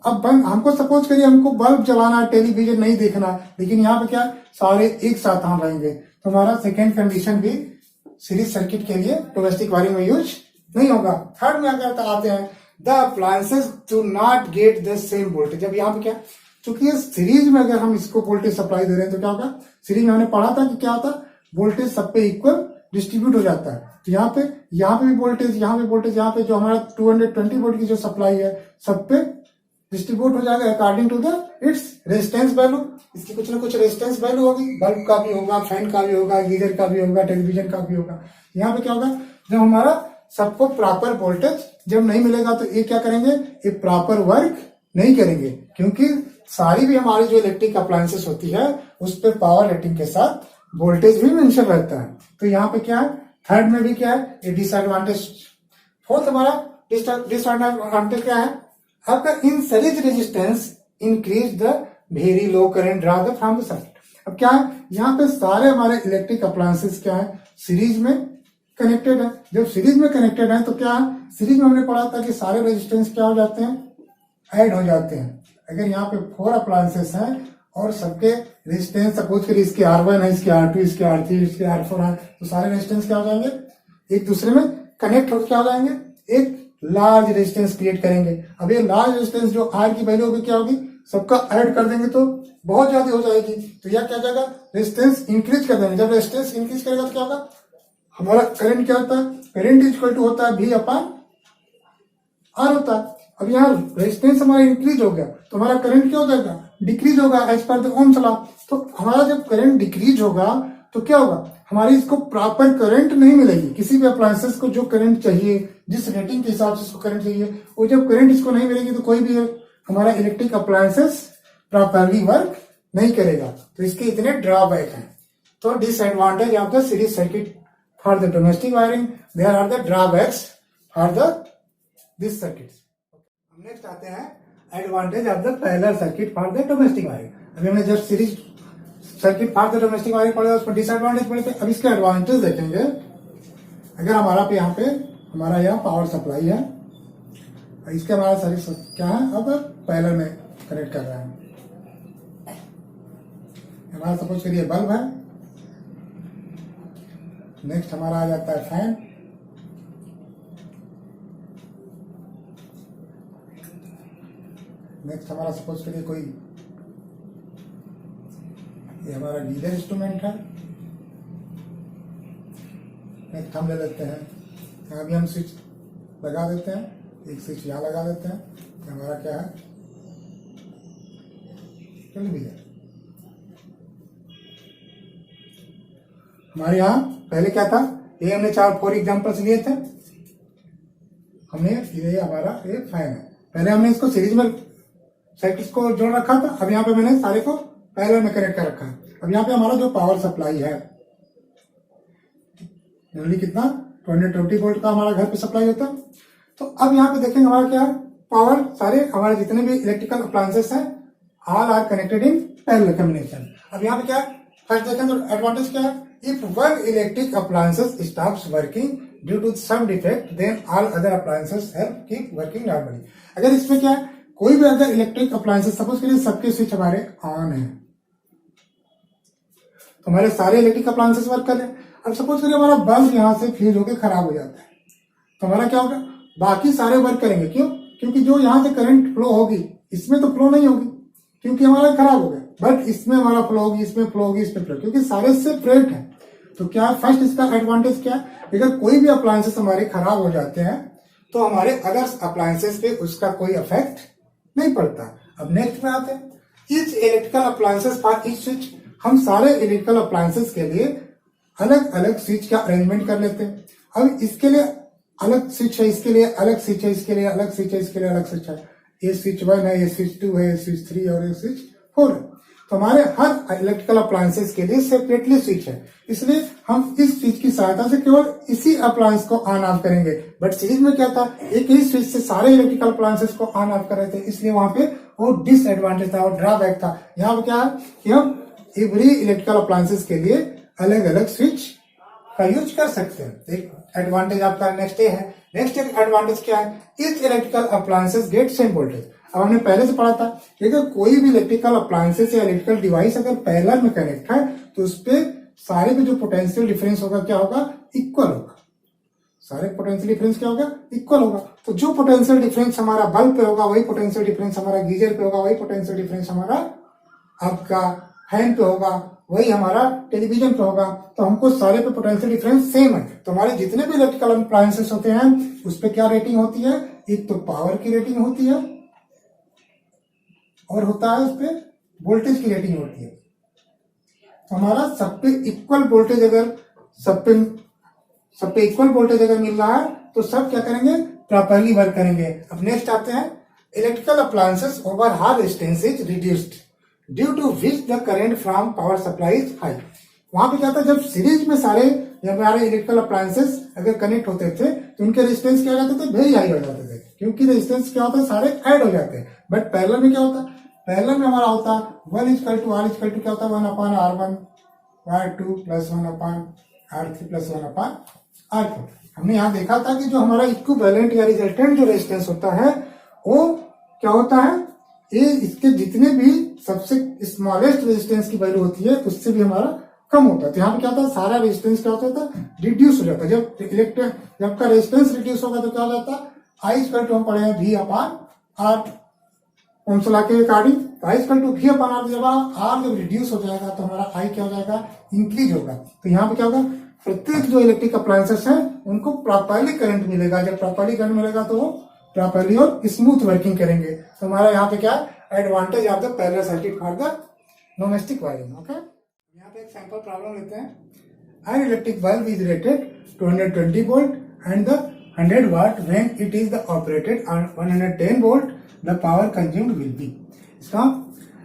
अब बंद, हमको सपोज करिए हमको बल्ब जलाना है, टेलीविजन नहीं देखना, लेकिन यहाँ पे क्या सारे एक साथ ऑन रहेंगे। तो हमारा सेकेंड कंडीशन भी सीरीज सर्किट के लिए डोमेस्टिक वायरिंग में यूज नहीं होगा। थर्ड में अगर आते हैं, the appliances do not get the same voltage. अब यहाँ पे क्या, चूंकि सीरीज में अगर हम इसको वोल्टेज सप्लाई दे रहे हैं तो क्या होगा, सीरीज में हमने पढ़ा था कि क्या होता है, वोल्टेज सब पे इक्वल डिस्ट्रीब्यूट हो जाता है। तो यहाँ पे भी वोल्टेज, यहाँ पे वोल्टेज, यहाँ पे जो हमारा 220 वोल्ट की जो सप्लाई है सब पे डिस्ट्रीब्यूट हो जाएगा according to the its resistance value. इसकी कुछ ना कुछ रेजिस्टेंस वैल्यू होगी, बल्ब का भी होगा, फैन का भी होगा, गीजर का भी होगा, टेलीविजन का भी होगा। यहाँ पे क्या होगा, जब हमारा सबको प्रॉपर वोल्टेज जब नहीं मिलेगा तो ये क्या करेंगे, ये प्रॉपर वर्क नहीं करेंगे, क्योंकि सारी भी हमारी जो इलेक्ट्रिक अप्लायंसेस होती है उस पर पावर रेटिंग के साथ वोल्टेज भी मेंशन रहता है। तो यहाँ पे क्या है, थर्ड में भी क्या है, ये डिसएडवांटेज। फोर्थ हमारा डिसएडवांटेज क्या है आपका, in series resistance increase the very low current draw the from the circuit. अब क्या है, यहाँ पे सारे हमारे इलेक्ट्रिक अप्लायंसेस क्या है, सीरीज में कनेक्टेड है। जब सीरीज में कनेक्टेड है तो क्या है, सीरीज में हमने पढ़ा था कि सारे रेजिस्टेंस क्या हो जाते हैं, ऐड हो जाते हैं। अगर यहाँ पे 4 अप्लायंसेस हैं और सबके रेजिस्टेंस सपोज करिए इसके R1 है, इसके R2, इसके R3, इसके R4 है, तो सारे रेजिस्टेंस क्या हो जाएंगे, एक दूसरे में कनेक्ट होकर क्या हो जाएंगे, एक लार्ज रेजिस्टेंस क्रिएट करेंगे। अब ये लार्ज रेजिस्टेंस जो R की वैल्यू होगी क्या होगी, सबका ऐड कर देंगे तो बहुत ज्यादा हो जाएगी। तो यह क्या जाएगा, रेजिस्टेंस इंक्रीज कर देंगे। जब रेजिस्टेंस इंक्रीज करेगा तो क्या होगा, हमारा करंट क्या होता है, करंट इक्वल टू होता है V अपॉन R होता है। अब यहाँ रेजिस्टेंस हमारा इंक्रीज हो गया तो हमारा करंट क्या हो जाएगा, डिक्रीज होगा as per the Ohm's law. तो हमारा जब करंट डिक्रीज होगा तो क्या होगा, हमारी इसको प्रॉपर करंट नहीं मिलेगी। किसी भी अप्लायंसेस को जो करंट चाहिए, जिस रेटिंग के हिसाब से इसको करंट चाहिए, वो जब करंट इसको नहीं मिलेगी तो कोई भी हमारा इलेक्ट्रिक अप्लायंसेस प्रॉपरली वर्क नहीं करेगा। तो इसके इतने ड्रॉबैक हैं। तो disadvantage of the series circuit for the domestic wiring, there are the drawbacks for the this circuit. Next आते हैं advantage of the parallel circuit for the domestic wiring. अभी हमने जब series circuit for the domestic wiring पढ़ा, उसमें disadvantage पढ़े थे। अब इसके एडवांटेज देखेंगे। अगर हमारा पे यहाँ पे हमारा यहाँ पावर सप्लाई है, इसके हमारा सर्किट क्या है, अब पैरेलल में कनेक्ट कर रहा है। हमारा सपोज करिए बल्ब है, नेक्स्ट हमारा आ जाता है फैन, नेक्स्ट हमारा सपोज करिए कोई ये हमारा गीजर इंस्ट्रूमेंट है। नेक्स्ट हम ले लेते हैं, यहाँ भी हम स्विच लगा देते हैं, एक स्विच यहाँ लगा देते हैं। हमारा क्या है, टेलीविजन। हमारे यहाँ पहले क्या था, ये हमने 4 एग्जांपल्स लिए थे। हमने ये हमारा ये फैन है, पहले हमने इसको सीरीज में सर्किट्स को जोड़ रखा था। अब यहाँ पे मैंने सारे को पैरेलल में कनेक्ट कर रखा है। अब यहाँ पे हमारा जो पावर सप्लाई है जनरली कितना 20 वोल्ट का हमारा घर पे सप्लाई होता है। तो अब यहाँ पे देखेंगे हमारा क्या है, पावर सारे हमारे जितने भी इलेक्ट्रिकल अप्लायंसेस हैं all are connected in parallel combination. अब यहाँ पे क्या है, फर्स्ट देखें तो एडवांटेज क्या है, if one electric appliances stops working due to some defect then all other appliances help keep working normally. अगर इसमें क्या है, कोई भी अगर इलेक्ट्रिक अप्लायंसेस सपोज करिए सबके स्विच हमारे ऑन है तो हमारे सारे इलेक्ट्रिक अप्लायंसेस वर्क कर रहे हैं। अब सपोज करिए हमारा बल्ब यहाँ से फ्यूज होकर खराब हो जाता है तो हमारा क्या होगा, बाकी सारे वर्क करेंगे। क्यों, क्योंकि जो यहाँ से करंट फ्लो होगी इसमें तो फ्लो नहीं होगी क्योंकि हमारा खराब हो गया, बट इसमें हमारा फ्लो होगी, इसमें फ्लो होगी, इसमें फ्लो, क्योंकि सारे सेपरेट है। तो क्या फर्स्ट इसका एडवांटेज क्या है, अगर कोई भी अप्लायंसेस हमारे खराब हो जाते हैं तो हमारे अदर अप्लायंसेस पे उसका कोई इफेक्ट नहीं पड़ता। अब नेक्स्ट में आते हैं, each electrical appliances for each switch. हम सारे इलेक्ट्रिकल अप्लायंसेस के लिए अलग अलग स्विच का अरेंजमेंट कर लेते हैं। अब इसके लिए अलग स्विच है, इसके लिए अलग स्विच है, इसके लिए अलग स्विच है, इसके लिए अलग स्विच है। ये स्विच 1 है, ये स्विच 2 है, ये स्विच 3 और ये स्विच 4 है। तो हमारे हर इलेक्ट्रिकल अप्लायंसेस के लिए सेपरेटली स्विच है, इसलिए हम इस स्विच की सहायता से केवल इसी अप्लायंस को ऑन ऑफ करेंगे। बट सीरीज में क्या था, एक ही स्विच से सारे इलेक्ट्रिकल अप्लायंसेस को ऑन ऑफ कर रहे थे, इसलिए वहां पे वो डिसएडवांटेज था और ड्रॉबैक था। यहाँ पे क्या है कि हम एवरी इलेक्ट्रिकल अप्लायंसेस के लिए अलग अलग स्विच का यूज कर सकते हैं। एक एडवांटेज आपका नेक्स्ट है। नेक्स्ट एडवांटेज क्या है, etch electrical appliances get same voltage. अब हमने पहले से पढ़ा था कि अगर कोई भी इलेक्ट्रिकल अप्लायंसेस या इलेक्ट्रिकल डिवाइस अगर पैरेलल में कनेक्ट है तो उस पे सारे पे जो पोटेंशियल डिफरेंस होगा क्या होगा, इक्वल होगा। सारे पोटेंशियल डिफरेंस क्या होगा, इक्वल होगा। तो जो पोटेंशियल डिफरेंस हमारा बल्ब पे होगा वही पोटेंशियल डिफरेंस हमारा गीजर पे होगा, वही पोटेंशियल डिफरेंस हमारा आपका फैन पे होगा, वही हमारा टेलीविजन पे होगा। तो हमको सारे पे पोटेंशियल डिफरेंस सेम है। तो हमारे जितने भी इलेक्ट्रिकल अप्लायंसेस होते हैं उस पे क्या रेटिंग होती है, एक तो पावर की रेटिंग होती है और होता है उस पे वोल्टेज की रेटिंग होती है। तो हमारा सब पे इक्वल वोल्टेज अगर सब पे इक्वल वोल्टेज अगर मिल रहा है तो सब क्या करेंगे, प्रॉपरली वर्क करेंगे। अब नेक्स्ट आते हैं, electrical appliances over high resistance is reduced due to which the current from power supply is high. वहां पे क्या था, जब सीरीज में सारे हमारे इलेक्ट्रिकल अप्लायंसेस अगर कनेक्ट होते थे तो उनके रेजिस्टेंस क्या हो जाते थे, वेरी हाई हो जाते थे, क्योंकि रेजिस्टेंस क्या होता है, सारे ऐड हो जाते हैं। बट पैरेलल में क्या होता है, पैरेलल में हमारा होता है 1 equal to R equal to क्या होता है 1/R1 R2 plus 1/R3 plus 1/R4। हमने यहाँ देखा था कि जो हमारा इक्विवेलेंट या रिजल्टेंट जो रेजिस्टेंस होता है वो क्या होता है, ये इसके जितने भी सबसे स्मॉलेस्ट रेजिस्टेंस की वैल्यू होती है उससे भी हमारा कम होता है। तो यहाँ पे क्या होता है, सारा रेजिस्टेंस क्या होता है, रिड्यूस हो जाता है। जब का रेजिस्टेंस रिड्यूस होगा तो क्या हो जाता है, आई इक्वल टू हम पढ़े हैं V/R ओम्स लॉ के according. I equal to V/R, जब R जब रिड्यूस हो जाएगा तो हमारा आई क्या हो जाएगा, इंक्रीज होगा। तो यहाँ पे क्या होगा, प्रत्येक जो इलेक्ट्रिक अप्लायंसेस हैं उनको प्रॉपरली करंट मिलेगा। जब प्रॉपरली करंट मिलेगा तो वो प्रॉपरली और स्मूथ वर्किंग करेंगे। तो हमारा यहाँ पे क्या advantage of the parallel circuit for the domestic wiring. Okay, यहाँ पे एक सैंपल प्रॉब्लम लेते हैं। An electric bulb is rated 220 volt and the 100 watt when it is the operated on 110 volt the power consumed will be। इसका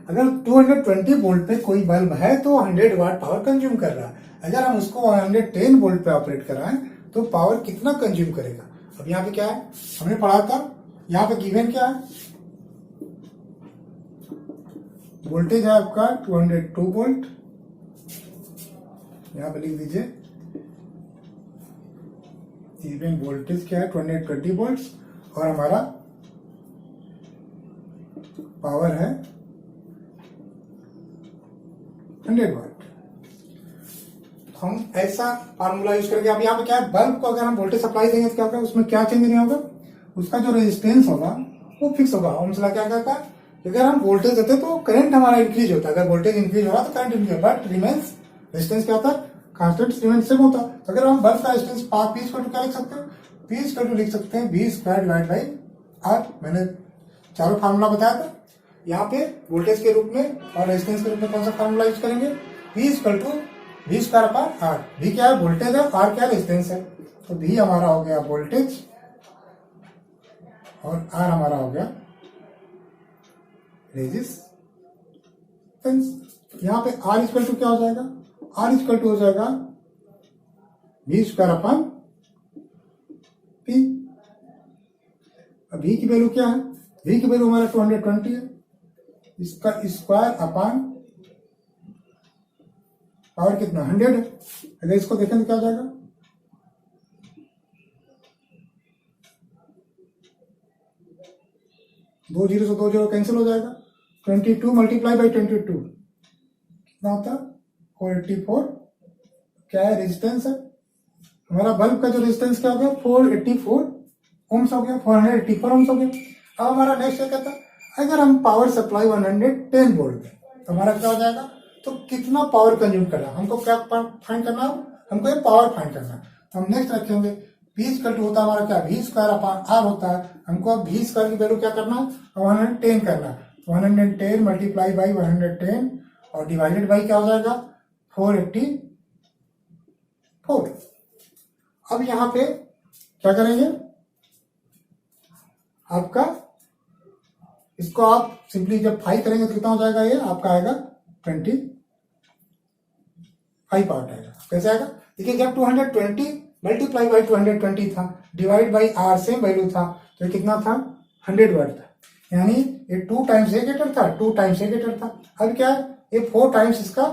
अगर 220 volt पे कोई bulb है तो 100 वाट पावर कंज्यूम कर रहा है। अगर हम उसको 110 वोल्ट पे ऑपरेट कर रहे हैं तो पावर कितना कंज्यूम करेगा। अब यहाँ पे क्या है, हमने पढ़ा था, यहाँ पे गिवन क्या है, वोल्टेज है आपका 202 वोल्ट, यहाँ पे लिख दीजिए इवन वोल्टेज क्या है 220 वोल्ट्स और हमारा पावर है 100 वाट। हम ऐसा फार्मूला यूज करके, अब यहाँ पे क्या है, बल्ब को अगर हम वोल्टेज सप्लाई देंगे तो क्या होगा, उसमें क्या चेंज नहीं होगा, उसका जो रेजिस्टेंस होगा वो फिक्स होगा। ओम्स लॉ क्या कहता है, अगर हम वोल्टेज देते तो करंट हमारा इंक्रीज होता है, अगर वोल्टेज इंक्रीज हो रहा तो current increase, but remains resistance क्या होता है, कांस्टेंट रिमेन्स सेम होता है। तो अगर हम बल्ब का रेजिस्टेंस पी इक्वल टू क्या लिख सकते हैं, पी इक्वल टू लिख सकते हैं V square divide by R. मैंने चारों फार्मूला बताया था। यहाँ पे वोल्टेज के रूप में और रेजिस्टेंस के रूप में कौन सा फार्मूला यूज करेंगे, V equal to V square upon R. V क्या है, वोल्टेज है, R क्या रेजिस्टेंस है, तो V हमारा हो गया वोल्टेज और R हमारा हो गया रेजिस्टेंस। यहाँ पे R इक्वल टू क्या हो जाएगा, R इक्वल टू हो जाएगा V स्क्वायर अपॉन P। अब V की वैल्यू क्या है, V की वैल्यू हमारा 220 है, इसका स्क्वायर अपॉन पावर कितना 100 है। अगर इसको देखें तो क्या हो जाएगा, दो जीरो से दो जीरो कैंसिल हो जाएगा, 22 मल्टीप्लाई बाई 22 कितना होता है 484। क्या है, रेजिस्टेंस है हमारा बल्ब का, जो रेजिस्टेंस क्या हो गया 484 ओम्स हो गया, 484 ओम्स हो गया। अब हमारा नेक्स्ट क्या कहता है, अगर हम पावर सप्लाई 110 वोल्ट तो हमारा क्या हो जाएगा, तो कितना पावर कंज्यूम कर रहा है, हमको क्या फाइंड करना है, हमको ये पावर फाइंड करना है। तो हम नेक्स्ट रखेंगे P इक्वल टू होता है हमारा क्या, V स्क्वायर अपॉन R होता है। हमको अब V स्क्वायर की वैल्यू क्या करना है, 110 करना है। 110 मल्टीप्लाई बाई 110 और डिवाइडेड बाई क्या हो जाएगा 484। अब यहाँ पे क्या करेंगे, आपका इसको आप सिंपली जब 5 करेंगे तो कितना हो जाएगा, ये आपका आएगा 25 पार्ट आएगा। कैसे आएगा, देखिए जब 220 मल्टीप्लाई बाई 220 था divide by R same value था तो ये कितना था 100 वाट था, यानी ये 2 टाइम्स ए गेटर था, 2 टाइम्स ए गेटर था। अब क्या है, ये 4 टाइम्स इसका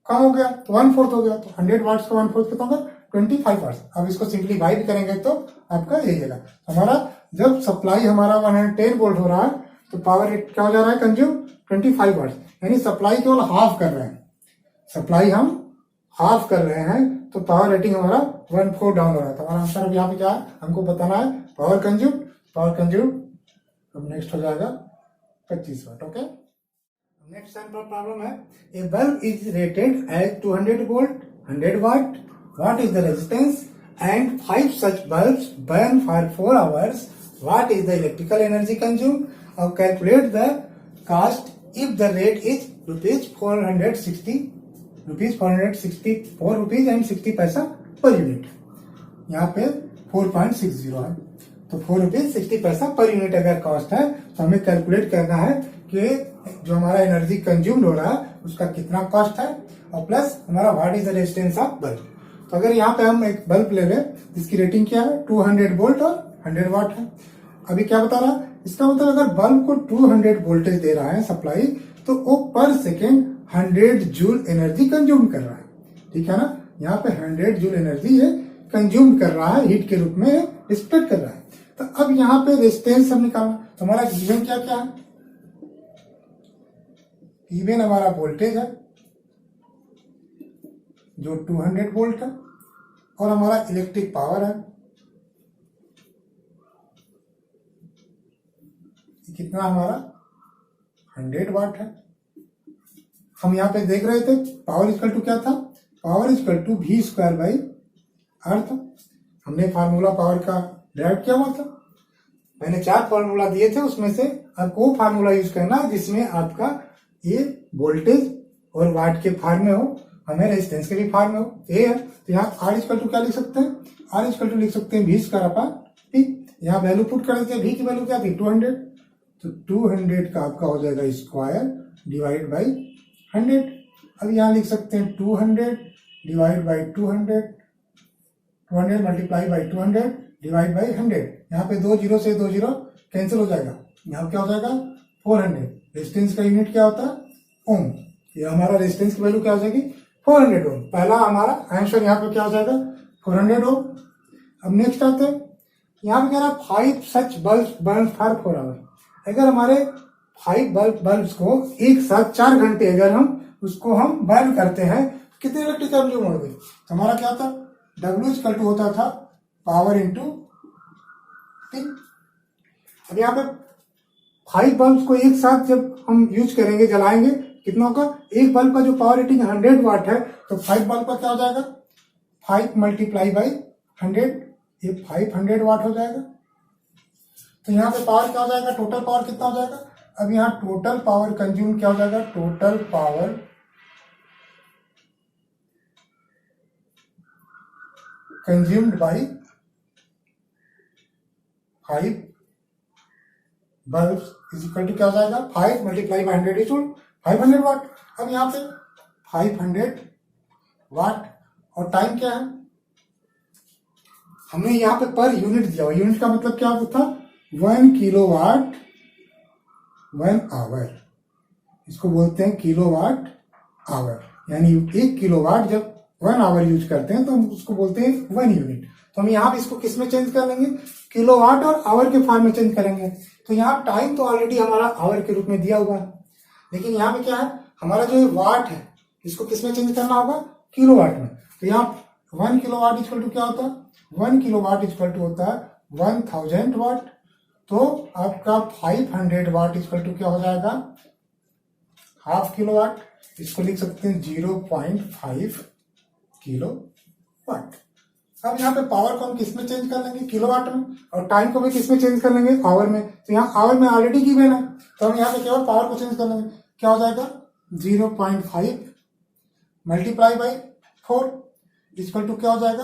कम हो गया तो 1/4 हो गया, तो 100 वाट्स का 1/4 कितना होगा 25 वाट्स। अब इसको सिंप्लीफाई भी करेंगे तो आपका यही आएगा। हमारा जब सप्लाई हमारा 110 वोल्ट हो रहा है तो पावर रेट क्या हो जा रहा है कंज्यूम 25 वाट्स, यानी सप्लाई केवल हाफ कर रहे हैं, सप्लाई हम हाफ कर रहे हैं तो पावर रेटिंग हमारा 1/4 डाउन हो रहा है। तो हमारा आंसर अब यहाँ पे क्या है, हमको बताना है पावर कंज्यूम। अब नेक्स्ट हो जाएगा 25 watt. Okay, next sample problem है, a bulb is rated as 200 volt 100 watt, what is the resistance and 5 such bulbs burn for 4 hours, what is the electrical energy consume. और calculate the cost if the rate is ₹464 rupees and 60 paisa per unit. यहाँ पे 4.60 है तो 4 rupees 60 paisa per unit अगर cost है तो हमें calculate करना है कि जो हमारा एनर्जी कंज्यूम्ड हो रहा है उसका कितना कॉस्ट है और प्लस हमारा what is the resistance of bulb. तो अगर यहाँ पे हम एक बल्ब ले लें जिसकी रेटिंग क्या है 200 वोल्ट और 100 वाट है। अभी क्या बता रहा है, इसका मतलब अगर बल्ब को 200 वोल्टेज दे रहा है सप्लाई तो वो पर सेकेंड 100 जूल एनर्जी कंज्यूम कर रहा है, ठीक है ना। यहाँ पे 100 जूल एनर्जी ये कंज्यूम कर रहा है, हीट के रूप में डिसिपेट कर रहा है। तो अब यहाँ पे रेजिस्टेंस हम निकालना, तो हमारा गिवन क्या क्या है, गिवन हमारा वोल्टेज है जो 200 वोल्ट है और हमारा इलेक्ट्रिक पावर है कितना हमारा 100 वाट है। हम यहाँ पे देख रहे थे पावर इक्वल टू क्या था, power equal to V square by R था। हमने फार्मूला पावर का डिराइव किया हुआ था। मैंने 4 फार्मूला दिए थे, उसमें से आपको वो फार्मूला यूज करना है जिसमें आपका ये वोल्टेज और वाट के फॉर्म में हो, हमें रेजिस्टेंस के भी फॉर्म में हो। ये है तो यहाँ आर इक्वल टू क्या लिख सकते हैं, आर इक्वल टू लिख सकते हैं वी स्क्वायर अपॉन पी। यहाँ वैल्यू पुट कर देते हैं, वी की वैल्यू क्या थी 200, तो 200 का आपका हो जाएगा स्क्वायर डिवाइड बाई 100। अब यहाँ लिख सकते हैं 200 divide by 200, 200 multiply by 200 divide by 100। यहाँ पे 2 जीरो से 2 जीरो कैंसिल हो जाएगा, यहाँ क्या हो जाएगा 400। रेजिस्टेंस का यूनिट क्या होता है ओम, ये हमारा रेजिस्टेंस की वैल्यू क्या हो जाएगी 400 ओम। पहला हमारा आंसर यहाँ पे क्या हो जाएगा 400 ओम। अब नेक्स्ट आते हैं, यहाँ पे कह रहा है 5 सच बल्ब बर्न फॉर 4 आवर। अगर हमारे 5 बल्ब्स को एक साथ 4 घंटे अगर हम उसको हम बर्न करते हैं, कितनी इलेक्ट्रिक कंज्यूम हो गई। तो हमारा क्या था W इक्वल टू होता था पावर इंटू टी। अब यहाँ पे 5 बल्ब को एक साथ जब हम यूज करेंगे, जलाएंगे, कितना होगा, एक बल्ब का जो पावर रेटिंग 100 वाट है, तो 5 बल्ब का क्या हो जाएगा 5 मल्टीप्लाई बाई 100, ये 500 वाट हो जाएगा। तो यहाँ पे पावर क्या हो जाएगा, टोटल पावर कितना हो जाएगा। अब यहाँ टोटल पावर कंज्यूम क्या हो जाएगा, total power consumed by 5 bulb is equal to क्या हो जाएगा 5 मल्टीप्लाई बाई 100 इज 500 वाट। अब यहाँ पे 500 वाट और टाइम क्या है, हमने यहाँ पे पर यूनिट दिया हुआ, यूनिट का मतलब क्या होता था 1 किलोवाट 1 आवर, इसको बोलते हैं किलोवाट आवर। यानी 1 किलोवाट जब 1 आवर यूज करते हैं तो हम उसको बोलते हैं 1 यूनिट। तो हम यहाँ पे इसको किस में चेंज कर लेंगे, किलोवाट और आवर के फॉर्म में चेंज करेंगे। तो यहाँ टाइम तो ऑलरेडी हमारा आवर के रूप में दिया हुआ है, लेकिन यहाँ पे क्या है, हमारा जो वाट है इसको किस में चेंज करना होगा, किलोवाट में। तो यहाँ 1 किलोवाट इक्वल टू क्या होता है, 1 किलोवाट इक्वल टू होता है 1000 वाट। तो आपका 500 वाट इक्वल टू क्या हो जाएगा हाफ किलोवाट, इसको लिख सकते हैं 0.5 किलोवाट। अब यहाँ पे पावर को हम किस में चेंज कर लेंगे, किलोवाट में, और टाइम को भी किस में चेंज कर लेंगे, आवर में। तो यहाँ आवर में ऑलरेडी गिवन है, तो हम यहाँ पे केवल पावर को चेंज कर लेंगे। क्या हो जाएगा 0.5 मल्टीप्लाई बाई 4 इक्वल टू क्या हो जाएगा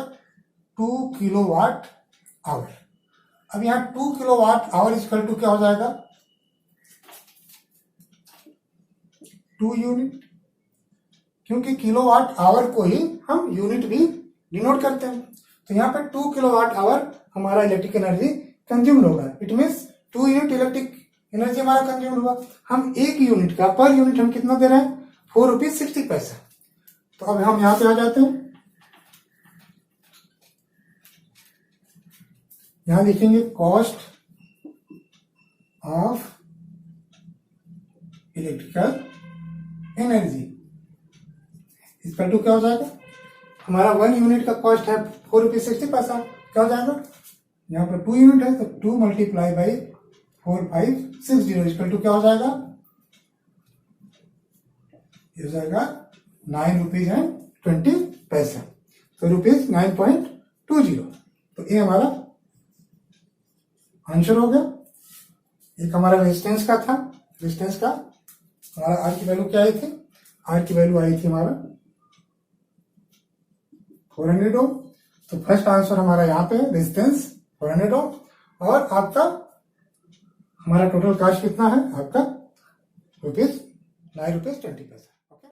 2 किलोवाट आवर। अब यहाँ 2 किलोवाट आवर इक्वल टू क्या हो जाएगा 2 यूनिट, क्योंकि किलोवाट आवर को ही हम यूनिट भी डिनोट करते हैं। तो यहाँ पे 2 किलोवाट आवर हमारा इलेक्ट्रिक एनर्जी कंज्यूम होगा। It means 2 unit electric energy हमारा कंज्यूम हुआ। हम एक यूनिट का पर यूनिट हम कितना दे रहे हैं 4 रुपीज 60 पैसा। तो अब हम यहाँ पे आ जाते हैं, यहां लिखेंगे cost of electrical energy equal to क्या हो जाएगा, हमारा 1 यूनिट का कॉस्ट है 4 रुपीज 60 पैसा। क्या हो जाएगा, यहाँ पर 2 यूनिट है तो 2 मल्टीप्लाई बाई 4560 इक्वल टू क्या हो जाएगा, ये हो जाएगा 9 रुपीज एंड 20 पैसा। तो रुपीज 9.20। तो ये हमारा आंसर हो गया। एक हमारा रेजिस्टेंस का था, रेजिस्टेंस का हमारा आर की वैल्यू क्या आई थी, आर की वैल्यू आई थी हमारा 400 ओम। तो फर्स्ट आंसर हमारा यहाँ पे रेजिस्टेंस 400 ओम। और आपका हमारा टोटल कॉस्ट कितना है आपका रुपीज 9 रुपीज 20 पैसा। ओके।